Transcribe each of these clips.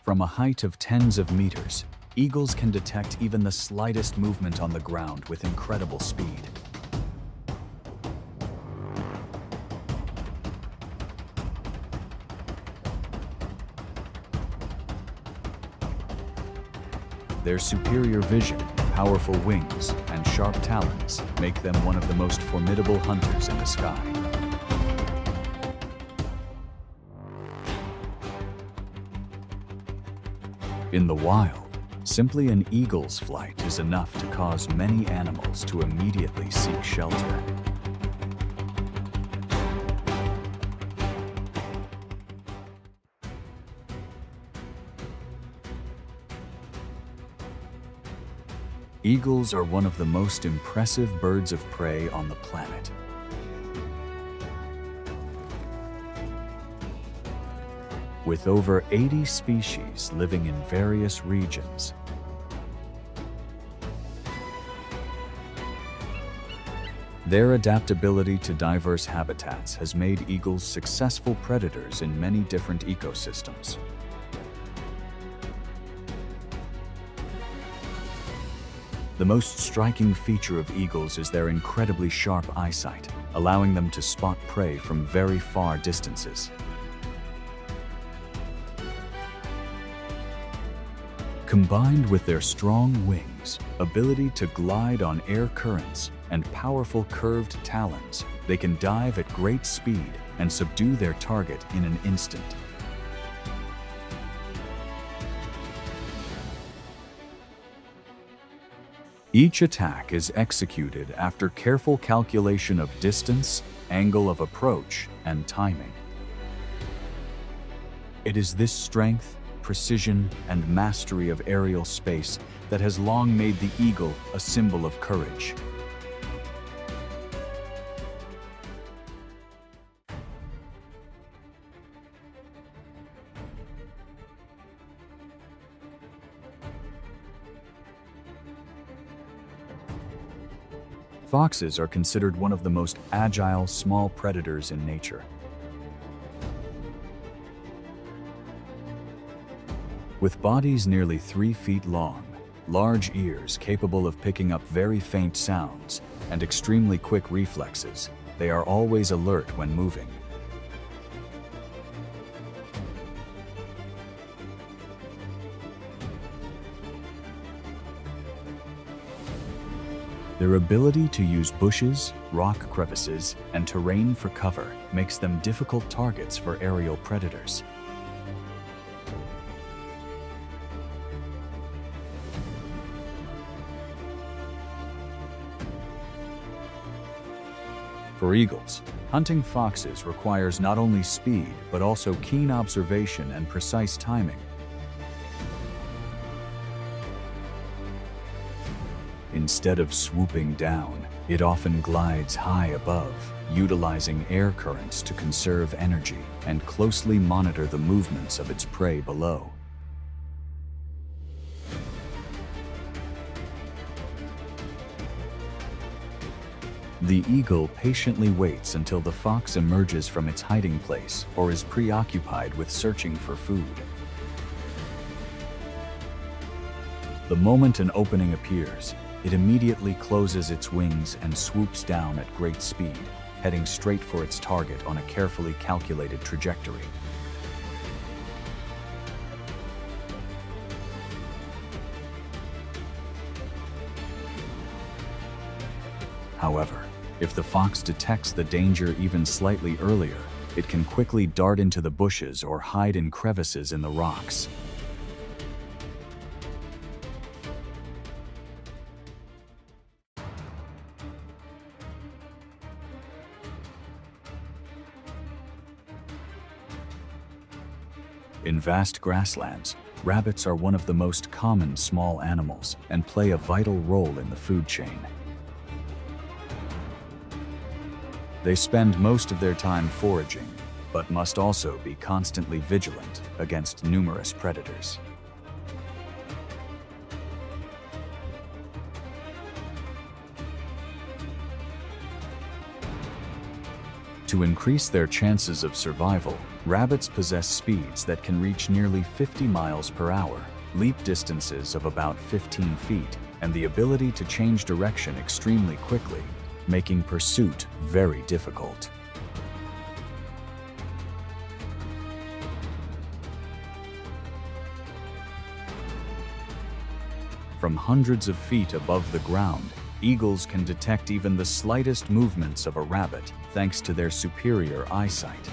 From a height of tens of meters, eagles can detect even the slightest movement on the ground with incredible speed. Their superior vision, powerful wings, and sharp talons make them one of the most formidable hunters in the sky. In the wild, simply an eagle's flight is enough to cause many animals to immediately seek shelter. Eagles are one of the most impressive birds of prey on the planet. With over 80 species living in various regions, their adaptability to diverse habitats has made eagles successful predators in many different ecosystems. The most striking feature of eagles is their incredibly sharp eyesight, allowing them to spot prey from very far distances. Combined with their strong wings, ability to glide on air currents, and powerful curved talons, they can dive at great speed and subdue their target in an instant. Each attack is executed after careful calculation of distance, angle of approach, and timing. It is this strength, precision, and mastery of aerial space that has long made the eagle a symbol of courage. Foxes are considered one of the most agile small predators in nature. With bodies nearly 3 feet long, large ears capable of picking up very faint sounds, and extremely quick reflexes, they are always alert when moving. Their ability to use bushes, rock crevices, and terrain for cover makes them difficult targets for aerial predators. For eagles, hunting foxes requires not only speed, but also keen observation and precise timing. Instead of swooping down, it often glides high above, utilizing air currents to conserve energy and closely monitor the movements of its prey below. The eagle patiently waits until the fox emerges from its hiding place or is preoccupied with searching for food. The moment an opening appears, it immediately closes its wings and swoops down at great speed, heading straight for its target on a carefully calculated trajectory. However, if the fox detects the danger even slightly earlier, it can quickly dart into the bushes or hide in crevices in the rocks. In vast grasslands, rabbits are one of the most common small animals and play a vital role in the food chain. They spend most of their time foraging, but must also be constantly vigilant against numerous predators. To increase their chances of survival, rabbits possess speeds that can reach nearly 50 miles per hour, leap distances of about 15 feet, and the ability to change direction extremely quickly, making pursuit very difficult. From hundreds of feet above the ground, eagles can detect even the slightest movements of a rabbit thanks to their superior eyesight.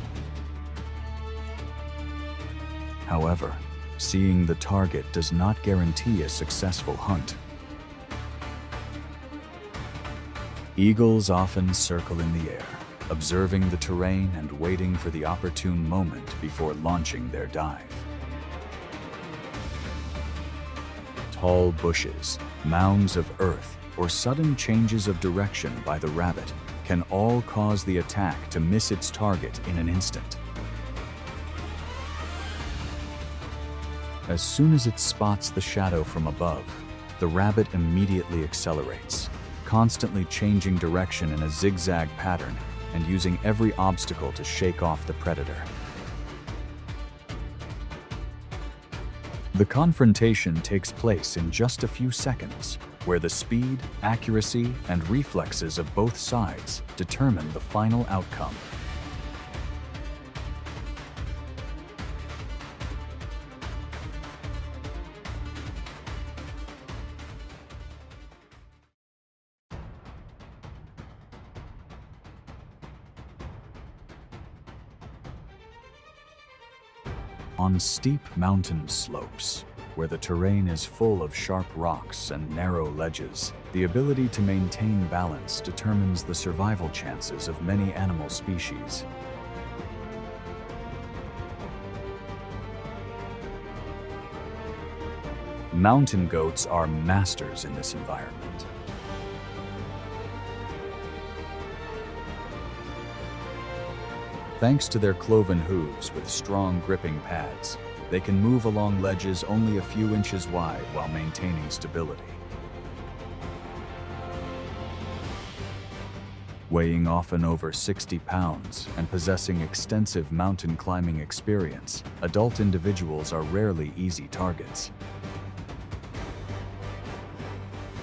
However, seeing the target does not guarantee a successful hunt. Eagles often circle in the air, observing the terrain and waiting for the opportune moment before launching their dive. Tall bushes, mounds of earth, or sudden changes of direction by the rabbit can all cause the attack to miss its target in an instant. As soon as it spots the shadow from above, the rabbit immediately accelerates, constantly changing direction in a zigzag pattern and using every obstacle to shake off the predator. The confrontation takes place in just a few seconds, where the speed, accuracy, and reflexes of both sides determine the final outcome. On steep mountain slopes, where the terrain is full of sharp rocks and narrow ledges, the ability to maintain balance determines the survival chances of many animal species. Mountain goats are masters in this environment. Thanks to their cloven hooves with strong gripping pads, they can move along ledges only a few inches wide while maintaining stability. Weighing often over 60 pounds and possessing extensive mountain climbing experience, adult individuals are rarely easy targets.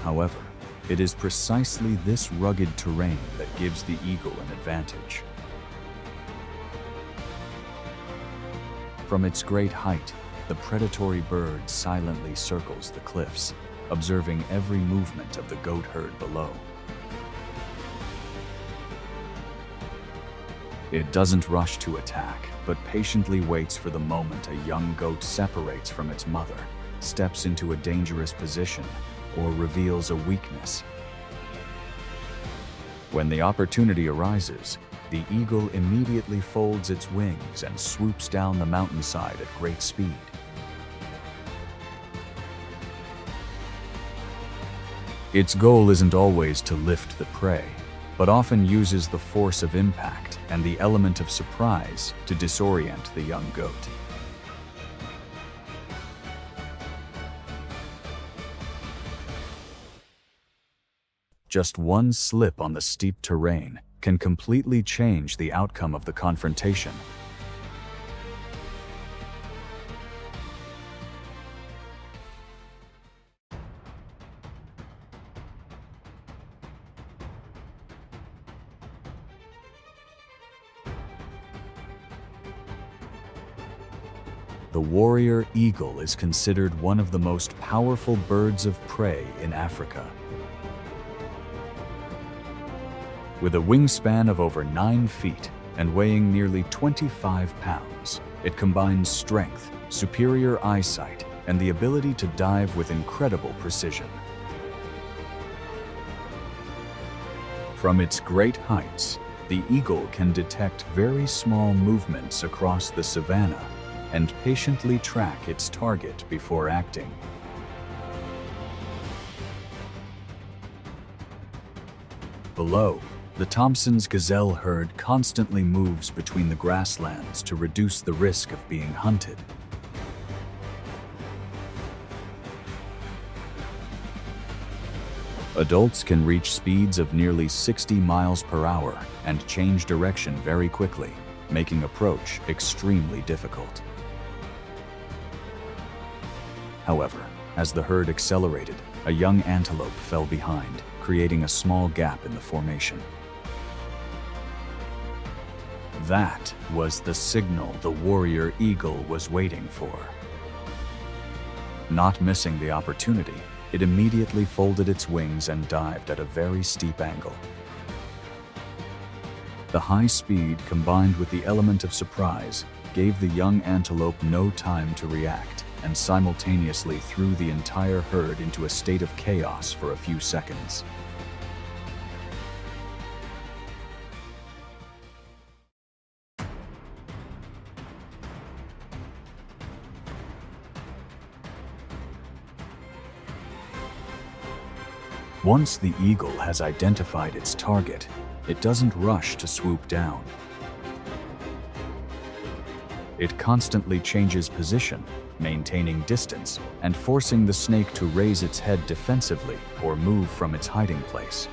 However, it is precisely this rugged terrain that gives the eagle an advantage. From its great height, the predatory bird silently circles the cliffs, observing every movement of the goat herd below. It doesn't rush to attack, but patiently waits for the moment a young goat separates from its mother, steps into a dangerous position, or reveals a weakness. When the opportunity arises, the eagle immediately folds its wings and swoops down the mountainside at great speed. Its goal isn't always to lift the prey, but often uses the force of impact and the element of surprise to disorient the young goat. Just one slip on the steep terrain can completely change the outcome of the confrontation. The warrior eagle is considered one of the most powerful birds of prey in Africa. With a wingspan of over 9 feet and weighing nearly 25 pounds, it combines strength, superior eyesight, and the ability to dive with incredible precision. From its great heights, the eagle can detect very small movements across the savanna and patiently track its target before acting. Below, the Thompson's gazelle herd constantly moves between the grasslands to reduce the risk of being hunted. Adults can reach speeds of nearly 60 miles per hour and change direction very quickly, making approach extremely difficult. However, as the herd accelerated, a young antelope fell behind, creating a small gap in the formation. That was the signal the warrior eagle was waiting for. Not missing the opportunity, it immediately folded its wings and dived at a very steep angle. The high speed combined with the element of surprise gave the young antelope no time to react and simultaneously threw the entire herd into a state of chaos for a few seconds. Once the eagle has identified its target, it doesn't rush to swoop down. It constantly changes position, maintaining distance and forcing the snake to raise its head defensively or move from its hiding place.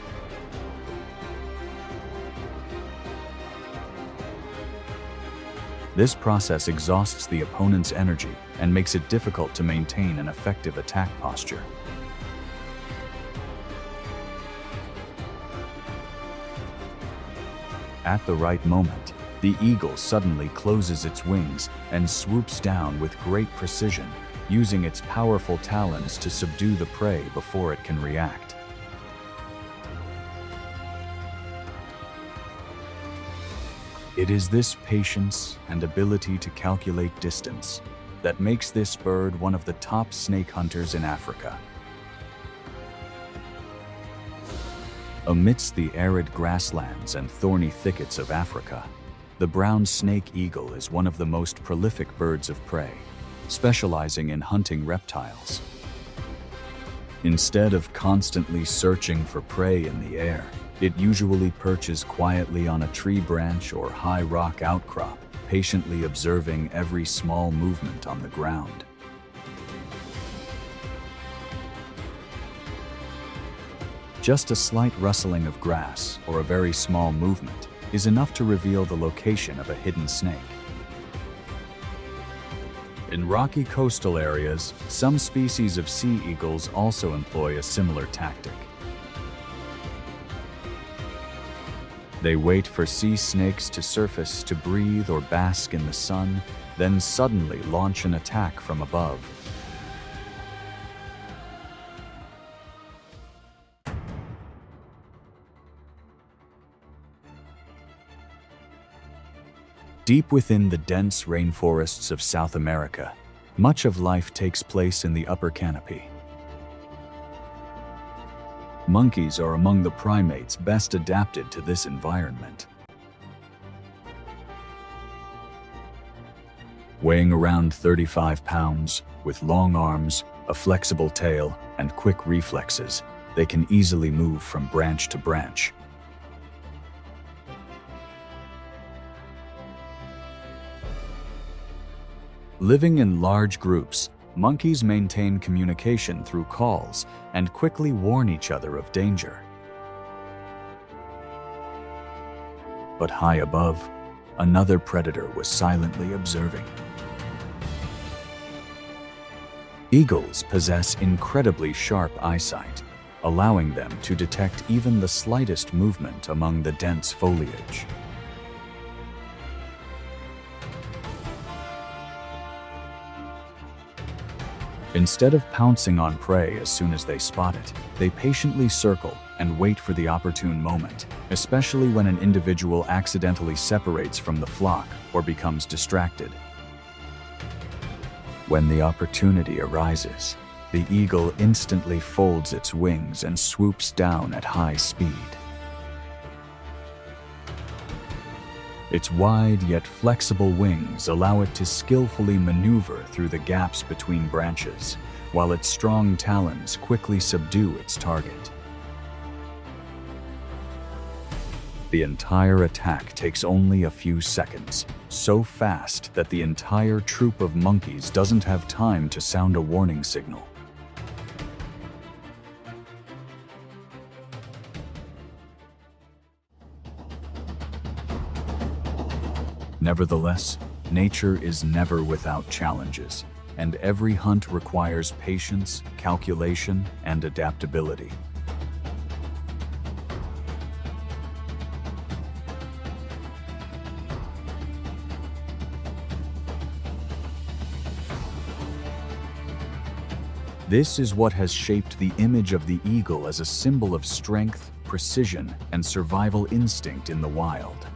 This process exhausts the opponent's energy and makes it difficult to maintain an effective attack posture. At the right moment, the eagle suddenly closes its wings and swoops down with great precision, using its powerful talons to subdue the prey before it can react. It is this patience and ability to calculate distance that makes this bird one of the top snake hunters in Africa. Amidst the arid grasslands and thorny thickets of Africa, the brown snake eagle is one of the most prolific birds of prey, specializing in hunting reptiles. Instead of constantly searching for prey in the air, it usually perches quietly on a tree branch or high rock outcrop, patiently observing every small movement on the ground. Just a slight rustling of grass or a very small movement is enough to reveal the location of a hidden snake. In rocky coastal areas, some species of sea eagles also employ a similar tactic. They wait for sea snakes to surface to breathe or bask in the sun, then suddenly launch an attack from above. Deep within the dense rainforests of South America, much of life takes place in the upper canopy. Monkeys are among the primates best adapted to this environment. Weighing around 35 pounds, with long arms, a flexible tail, and quick reflexes, they can easily move from branch to branch. Living in large groups, monkeys maintain communication through calls and quickly warn each other of danger. But high above, another predator was silently observing. Eagles possess incredibly sharp eyesight, allowing them to detect even the slightest movement among the dense foliage. Instead of pouncing on prey as soon as they spot it, they patiently circle and wait for the opportune moment, especially when an individual accidentally separates from the flock or becomes distracted. When the opportunity arises, the eagle instantly folds its wings and swoops down at high speed. Its wide yet flexible wings allow it to skillfully maneuver through the gaps between branches, while its strong talons quickly subdue its target. The entire attack takes only a few seconds, so fast that the entire troop of monkeys doesn't have time to sound a warning signal. Nevertheless, nature is never without challenges, and every hunt requires patience, calculation, and adaptability. This is what has shaped the image of the eagle as a symbol of strength, precision, and survival instinct in the wild.